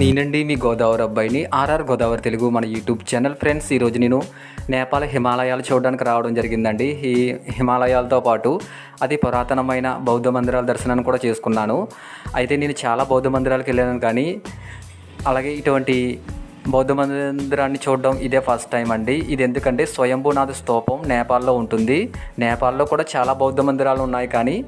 నేనండి మీ గోదావరి అబ్బాయిని ఆర్ఆర్ గోదావరి తెలుగు మన యూట్యూబ్ ఛానల్. ఫ్రెండ్స్, ఈరోజు నేను నేపాల్ హిమాలయాలు చూడడానికి రావడం జరిగిందండి. ఈ హిమాలయాలతో పాటు అతి పురాతనమైన బౌద్ధ మందిరాల దర్శనాన్ని కూడా చేసుకున్నాను. అయితే నేను చాలా బౌద్ధ మందిరాలకు వెళ్ళాను, కానీ అలాగే ఇటువంటి బౌద్ధ మందిరాన్ని చూడడం ఇదే ఫస్ట్ టైం అండి. ఇది ఎందుకంటే స్వయంభూనాథ స్తూపం నేపాల్లో ఉంటుంది. నేపాల్లో కూడా చాలా బౌద్ధ మందిరాలు ఉన్నాయి, కానీ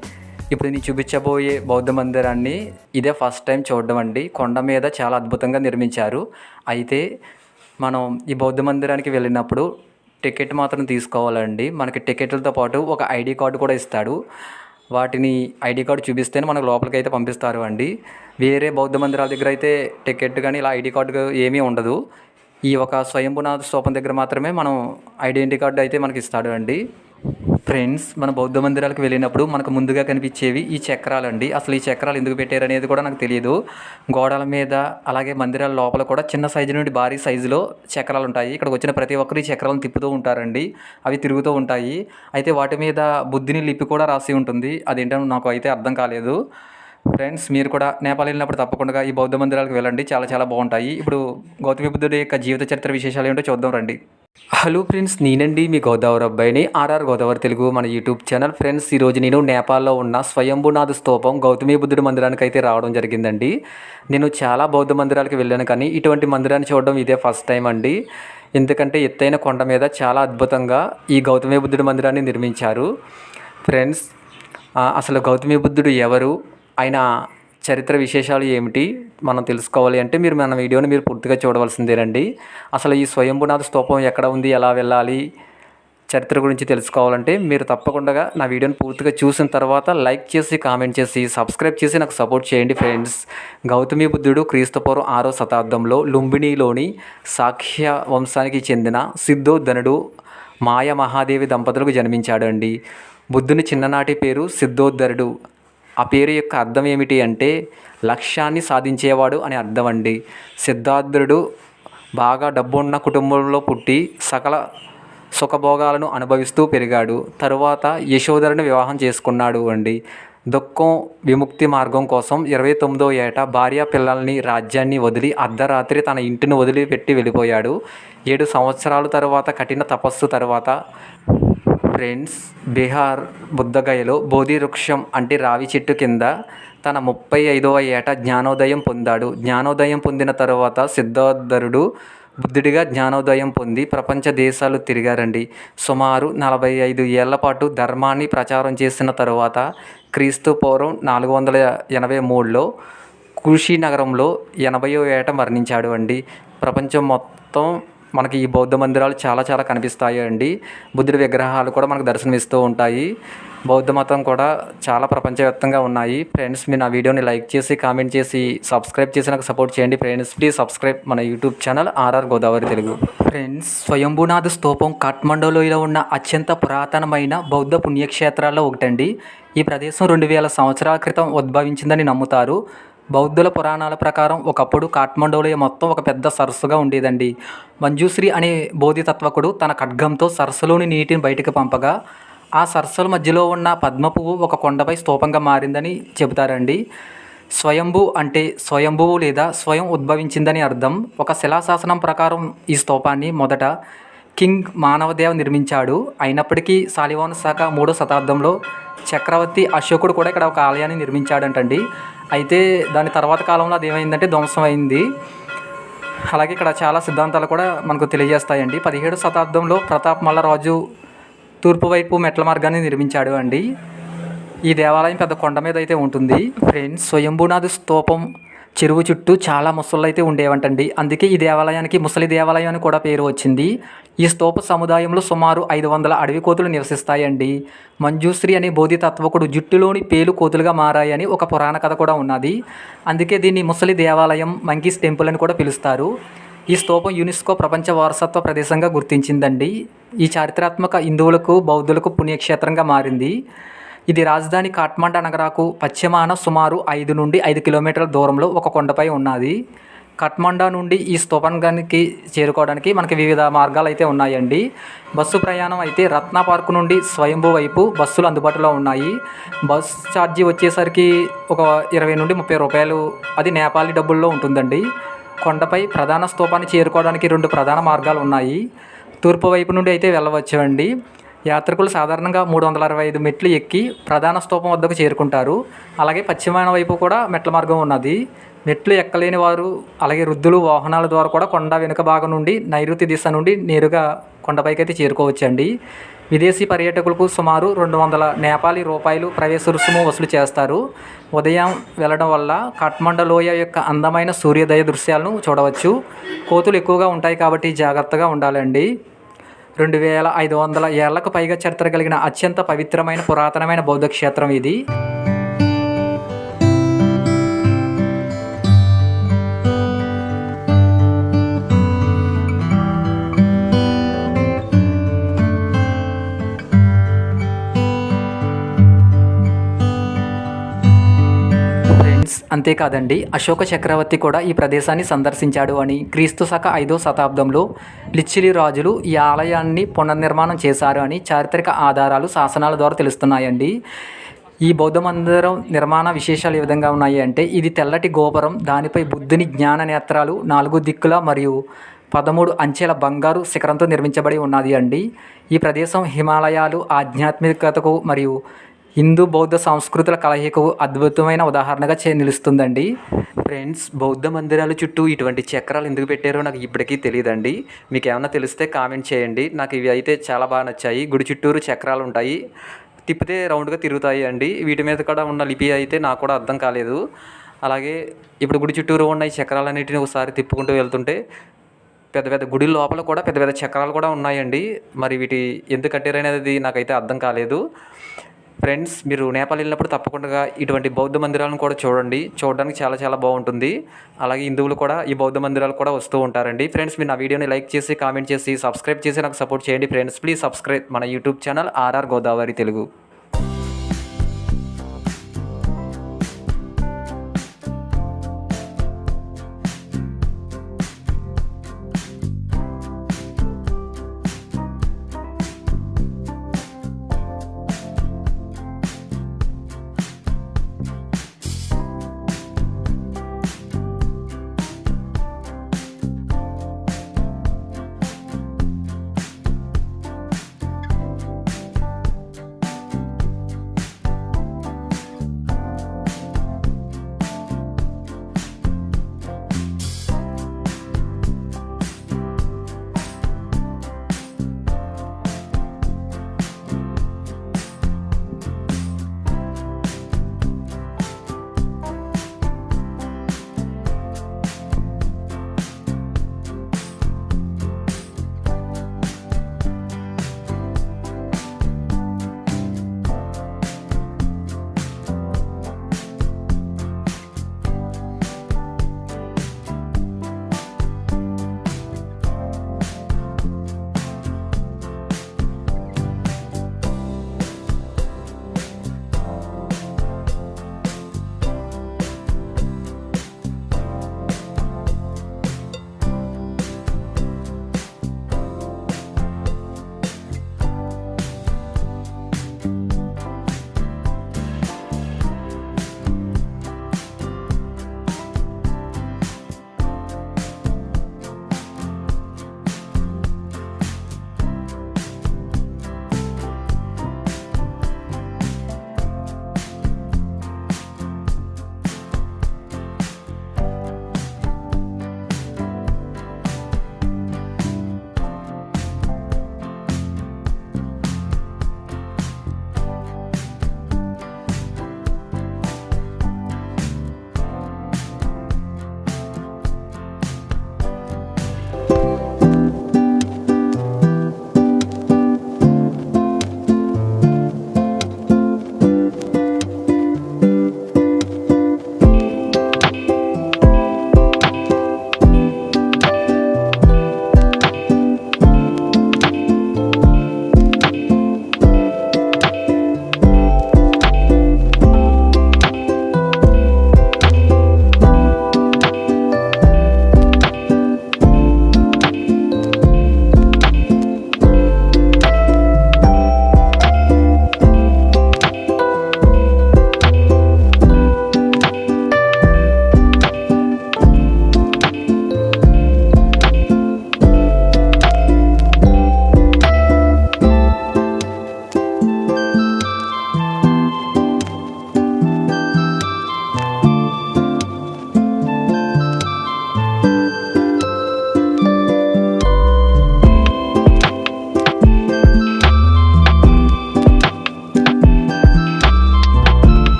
ఇప్పుడు నేను చూపించబోయే బౌద్ధ మందిరాన్ని ఇదే ఫస్ట్ టైం చూడడం అండి. కొండ మీద చాలా అద్భుతంగా నిర్మించారు. అయితే మనం ఈ బౌద్ధ మందిరానికి వెళ్ళినప్పుడు టికెట్ మాత్రం తీసుకోవాలండి. మనకి టికెట్లతో పాటు ఒక ఐడి కార్డు కూడా ఇస్తాడు. వాటిని ఐడి కార్డు చూపిస్తేనే మనకు లోపలికి అయితే పంపిస్తారు అండి. వేరే బౌద్ధ మందిరాల దగ్గర అయితే టికెట్ కానీ ఇలా ఐడి కార్డు ఏమీ ఉండదు. ఈ ఒక స్వయంభూనాథ స్తూపం దగ్గర మాత్రమే మనం ఐడెంటిటీ కార్డు అయితే మనకి ఇస్తాడు అండి. ఫ్రెండ్స్, మన బౌద్ధ మందిరాలకు వెళ్ళినప్పుడు మనకు ముందుగా కనిపించేవి ఈ చక్రాలు అండి. అసలు ఈ చక్రాలు ఎందుకు పెట్టారు అనేది కూడా నాకు తెలియదు. గోడల మీద అలాగే మందిరాల లోపల కూడా చిన్న సైజు నుండి భారీ సైజులో చక్రాలు ఉంటాయి. ఇక్కడికి వచ్చిన ప్రతి ఒక్కరు ఈ చక్రాలను తిప్పుతూ ఉంటారండి. అవి తిరుగుతూ ఉంటాయి. అయితే వాటి మీద బుద్ధిని లిపి కూడా రాసి ఉంటుంది. అదేంటో నాకు అయితే అర్థం కాలేదు. ఫ్రెండ్స్, మీరు కూడా నేపాల్ వెళ్ళినప్పుడు తప్పకుండా ఈ బౌద్ధ మందిరాలకు వెళ్ళండి. చాలా చాలా బాగుంటాయి. ఇప్పుడు గౌతమి బుద్ధుడి యొక్క జీవిత చరిత్ర విశేషాలు ఏంటో చూద్దాం రండి. హలో ఫ్రెండ్స్, నేనండి మీ గోదావరి అబ్బాయిని ఆర్ఆర్ గోదావరి తెలుగు మన యూట్యూబ్ ఛానల్. ఫ్రెండ్స్, ఈరోజు నేను నేపాల్లో ఉన్న స్వయంభూనాథ స్తూపం గౌతమి బుద్ధుడి మందిరానికి అయితే రావడం జరిగిందండి. నేను చాలా బౌద్ధ మందిరాలకు వెళ్ళాను, కానీ ఇటువంటి మందిరాన్ని చూడడం ఇదే ఫస్ట్ టైం అండి. ఎందుకంటే ఎత్తైన కొండ మీద చాలా అద్భుతంగా ఈ గౌతమి బుద్ధుడి మందిరాన్ని నిర్మించారు. ఫ్రెండ్స్, అసలు గౌతమి బుద్ధుడు ఎవరు, ఆయన చరిత్ర విశేషాలు ఏమిటి మనం తెలుసుకోవాలి అంటే మీరు మన వీడియోని మీరు పూర్తిగా చూడవలసిందేనండి. అసలు ఈ స్వయంభూనాథ స్తూపం ఎక్కడ ఉంది, ఎలా వెళ్ళాలి, చరిత్ర గురించి తెలుసుకోవాలంటే మీరు తప్పకుండా నా వీడియోని పూర్తిగా చూసిన తర్వాత లైక్ చేసి కామెంట్ చేసి సబ్స్క్రైబ్ చేసి నాకు సపోర్ట్ చేయండి. ఫ్రెండ్స్, గౌతమి బుద్ధుడు క్రీస్తుపూర్వం 6వ శతాబ్దంలో లుంబినీలోని సాఖ్య వంశానికి చెందిన సిద్ధోధనుడు మాయ మహాదేవి దంపతులకు జన్మించాడు అండి. బుద్ధుని చిన్ననాటి పేరు సిద్ధోధరుడు. ఆ పేరు యొక్క అర్థం ఏమిటి అంటే లక్ష్యాన్ని సాధించేవాడు అని అర్థం అండి. సిద్ధార్థుడు బాగా డబ్బున్న కుటుంబంలో పుట్టి సకల సుఖభోగాలను అనుభవిస్తూ పెరిగాడు. తరువాత యశోధరుని వివాహం చేసుకున్నాడు అండి. దుఃఖం విముక్తి మార్గం కోసం 29వ ఏట భార్య పిల్లల్ని రాజ్యాన్ని వదిలి అర్ధరాత్రి తన ఇంటిని వదిలిపెట్టి వెళ్ళిపోయాడు. 7 సంవత్సరాల తర్వాత కఠిన తపస్సు తర్వాత ఫ్రెండ్స్, బీహార్ బుద్ధగయలో బోధి వృక్షం అంటే రావి చెట్టు కింద తన 35వ ఏట జ్ఞానోదయం పొందాడు. జ్ఞానోదయం పొందిన తర్వాత సిద్ధార్థరుడు బుద్ధుడిగా జ్ఞానోదయం పొంది ప్రపంచ దేశాలు తిరిగారండి. సుమారు 45 ఏళ్ల పాటు ధర్మాన్ని ప్రచారం చేసిన తరువాత క్రీస్తు పూర్వం 483లో కుషినగరంలో 80వ ఏట మరణించాడు అండి. ప్రపంచం మొత్తం మనకి ఈ బౌద్ధ మందిరాలు చాలా చాలా కనిపిస్తాయి అండి. బుద్ధుడి విగ్రహాలు కూడా మనకు దర్శనమిస్తూ ఉంటాయి. బౌద్ధ మతం కూడా చాలా ప్రపంచవ్యాప్తంగా ఉన్నాయి. ఫ్రెండ్స్, మీరు నా వీడియోని లైక్ చేసి కామెంట్ చేసి సబ్స్క్రైబ్ చేసి నాకు సపోర్ట్ చేయండి. ఫ్రెండ్స్, ప్లీజ్ సబ్స్క్రైబ్ మన YouTube channel RR Godavari Telugu. Friends, Swayambhunath స్తూపం కాఠ్మండూలో ఉన్న అత్యంత పురాతనమైన బౌద్ధ పుణ్యక్షేత్రాల్లో ఒకటండి. ఈ ప్రదేశం 2000 సంవత్సరాల క్రితం ఉద్భవించిందని నమ్ముతారు. బౌద్ధుల పురాణాల ప్రకారం ఒకప్పుడు కాఠ్మండూలో మొత్తం ఒక పెద్ద సరస్సుగా ఉండేదండి. మంజుశ్రీ అనే బోధితత్వకుడు తన ఖడ్గంతో సరస్సులోని నీటిని బయటకు పంపగా ఆ సరస్సుల మధ్యలో ఉన్న పద్మ పువ్వు ఒక కొండపై స్తూపంగా మారిందని చెబుతారండి. స్వయంభూ అంటే స్వయంభువు లేదా స్వయం ఉద్భవించిందని అర్థం. ఒక శిలాశాసనం ప్రకారం ఈ స్తూపాన్ని మొదట కింగ్ మానవదేవ్ నిర్మించాడు. అయినప్పటికీ శాలివాహన శాఖ 3వ శతాబ్దంలో చక్రవర్తి అశోకుడు కూడా ఇక్కడ ఒక ఆలయాన్ని నిర్మించాడంటండి. అయితే దాని తర్వాత కాలంలో అది ఏమైందంటే ధ్వంసం అయింది. అలాగే ఇక్కడ చాలా సిద్ధాంతాలు కూడా మనకు తెలియజేస్తాయండి. 17వ శతాబ్దంలో ప్రతాప్ మల్ల రాజు తూర్పు వైపు మెట్ల మార్గాన్ని నిర్మించాడు అండి. ఈ దేవాలయం పెద్ద కొండ మీద అయితే ఉంటుంది. ఫ్రెండ్స్, స్వయంభూనాథ స్తూపం చెరువు చుట్టూ చాలా ముసళ్ళు అయితే ఉండేవంటండి. అందుకే ఈ దేవాలయానికి ముసలి దేవాలయం అని కూడా పేరు వచ్చింది. ఈ స్తూప సముదాయంలో సుమారు 500 అడవి కోతులు నివసిస్తాయండి. మంజుశ్రీ అనే బోధితత్వకుడు జుట్టులోని పేలు కోతులుగా మారాయని ఒక పురాణ కథ కూడా ఉన్నది. అందుకే దీన్ని ముసలి దేవాలయం, మంకీస్ టెంపుల్ అని కూడా పిలుస్తారు. ఈ స్తూపం యునెస్కో ప్రపంచ వారసత్వ ప్రదేశంగా గుర్తించిందండి. ఈ చారిత్రాత్మక హిందువులకు బౌద్ధులకు పుణ్యక్షేత్రంగా మారింది. ఇది రాజధాని కాఠ్మండు నగరకు పశ్చిమాన సుమారు 5 నుండి 5 కిలోమీటర్ల దూరంలో ఒక కొండపై ఉన్నది. కాఠ్మండు నుండి ఈ స్తూపానికి చేరుకోవడానికి మనకి వివిధ మార్గాలు అయితే ఉన్నాయండి. బస్సు ప్రయాణం అయితే రత్న పార్క్ నుండి స్వయంభూ వైపు బస్సులు అందుబాటులో ఉన్నాయి. బస్ ఛార్జీ వచ్చేసరికి ఒక 20 నుండి 30 రూపాయలు, అది నేపాలీ డబ్బుల్లో ఉంటుందండి. కొండపై ప్రధాన స్తూపాన్ని చేరుకోవడానికి 2 ప్రధాన మార్గాలు ఉన్నాయి. తూర్పు వైపు నుండి అయితే వెళ్ళవచ్చు అండి. యాత్రికులు సాధారణంగా 365 మెట్లు ఎక్కి ప్రధాన స్తూపం వద్దకు చేరుకుంటారు. అలాగే పశ్చిమాన వైపు కూడా మెట్ల మార్గం ఉన్నది. మెట్లు ఎక్కలేని వారు అలాగే వృద్ధులు వాహనాల ద్వారా కూడా కొండ వెనుక భాగం నుండి నైరుతి దిశ నుండి నేరుగా కొండపైకి అయితే చేరుకోవచ్చండి. విదేశీ పర్యాటకులకు సుమారు 200 నేపాలీ రూపాయలు ప్రవేశ రుసుము వసూలు చేస్తారు. ఉదయం వెళ్ళడం వల్ల కాఠ్మండు లోయ యొక్క అందమైన సూర్యోదయ దృశ్యాలను చూడవచ్చు. కోతులు ఎక్కువగా ఉంటాయి కాబట్టి జాగ్రత్తగా ఉండాలండి. 2500 ఏళ్లకు పైగా చరిత్ర కలిగిన అత్యంత పవిత్రమైన పురాతనమైన బౌద్ధ క్షేత్రం ఇది. అంతేకాదండి, అశోక చక్రవర్తి కూడా ఈ ప్రదేశాన్ని సందర్శించాడు అని క్రీస్తు శక 5వ శతాబ్దంలో లిచ్చిలి రాజులు ఈ ఆలయాన్ని పునర్నిర్మాణం చేశారు అని చారిత్రక ఆధారాలు శాసనాల ద్వారా తెలుస్తున్నాయండి. ఈ బౌద్ధ మందిరం నిర్మాణ విశేషాలు ఏ విధంగా ఉన్నాయి అంటే, ఇది తెల్లటి గోపురం, దానిపై బుద్ధుని జ్ఞాన నేత్రాలు 4 దిక్కుల మరియు 13 అంచెల బంగారు శిఖరంతో నిర్మించబడి ఉన్నది అండి. ఈ ప్రదేశం హిమాలయాలు ఆధ్యాత్మికతకు మరియు హిందూ బౌద్ధ సంస్కృతుల కలయికకు అద్భుతమైన ఉదాహరణగా నిలుస్తుందండి. ఫ్రెండ్స్, బౌద్ధ మందిరాల చుట్టూ ఇటువంటి చక్రాలు ఎందుకు పెట్టారో నాకు ఇప్పటికీ తెలియదండి. మీకు ఏమైనా తెలిస్తే కామెంట్ చేయండి. నాకు ఇవి అయితే చాలా బాగా నచ్చాయి. గుడి చుట్టూరు చక్రాలు ఉంటాయి, తిప్పితే రౌండ్గా తిరుగుతాయి అండి. వీటి మీద కూడా ఉన్న లిపి అయితే నాకు కూడా అర్థం కాలేదు. అలాగే ఇప్పుడు గుడి చుట్టూరు ఉన్న ఈ చక్రాలన్నింటినీ ఒకసారి తిప్పుకుంటూ వెళ్తుంటే పెద్ద పెద్ద గుడి లోపల కూడా పెద్ద పెద్ద చక్రాలు కూడా ఉన్నాయండి. మరి వీటి ఎందుకు కట్టారనేది నాకైతే అర్థం కాలేదు. ఫ్రెండ్స్, మీరు నేపాల్ వెళ్ళినప్పుడు తప్పకుండా ఇటువంటి బౌద్ధ మందిరాలను కూడా చూడండి. చూడడానికి చాలా చాలా బాగుంటుంది. అలాగే హిందువులు కూడా ఈ బౌద్ధ మందిరాలు కూడా వస్తూ ఉంటారండి. ఫ్రెండ్స్, మీరు నా వీడియోని లైక్ చేసి కామెంట్ చేసి సబ్స్క్రైబ్ చేసి నాకు సపోర్ట్ చేయండి. ఫ్రెండ్స్, ప్లీజ్ సబ్స్క్రైబ్ మన YouTube channel RR Godavari Telugu.